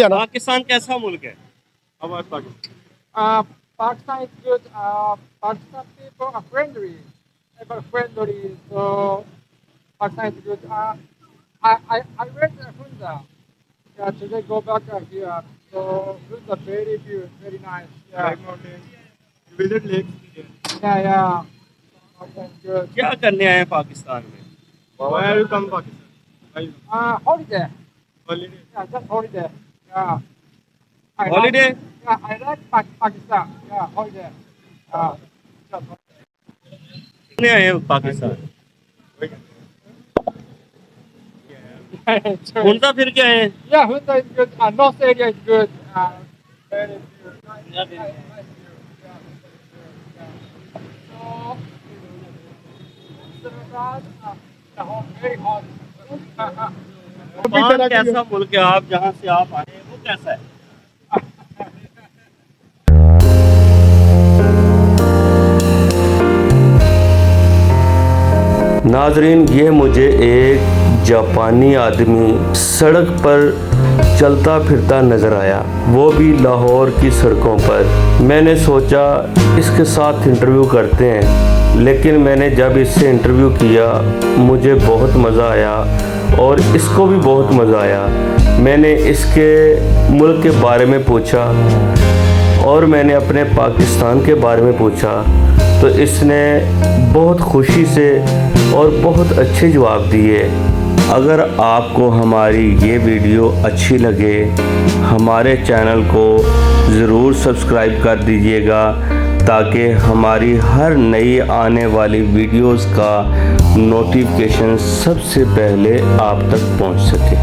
पाकिस्तान कैसा मुल्क है? Pakistan is good. Pakistan people are friendly. Ever friendly. So Pakistan is good. I went to Hunza. Yeah, today go back here. So Hunza very good, very nice. Yeah. Black Mountain. Visit Lake. Yeah. Okay, good. क्या करने आए हैं पाकिस्तान में? Why are you come Pakistan? Why? Holiday. Holiday. Yeah, just holiday. Yeah. I Holiday? Like, yeah, I like Pakistan. Yeah, holiday. Just कितने आए हैं Pakistan? holiday. घूमता फिर के आए हैं? Yeah, Hunza is good. North area is good. Very good. Nice view. Yeah. So, Islamabad, the home very hot. Pakistan कैसा मुल्क है? आप जहाँ से आप आए हैं वो कैसा है? नाजरीन, ये मुझे एक जापानी आदमी सड़क पर चलता फिरता नज़र आया, वो भी लाहौर की सड़कों पर। मैंने सोचा इसके साथ इंटरव्यू करते हैं, लेकिन मैंने जब इससे इंटरव्यू किया मुझे बहुत मज़ा आया और इसको भी बहुत मज़ा आया। मैंने इसके मुल्क के बारे में पूछा और मैंने अपने पाकिस्तान के बारे में पूछा, तो इसने बहुत खुशी से और बहुत अच्छे जवाब दिए। अगर आपको हमारी ये वीडियो अच्छी लगे, हमारे चैनल को ज़रूर सब्सक्राइब कर दीजिएगा ताकि हमारी हर नई आने वाली वीडियोस का नोटिफिकेशन सबसे पहले आप तक पहुंच सके।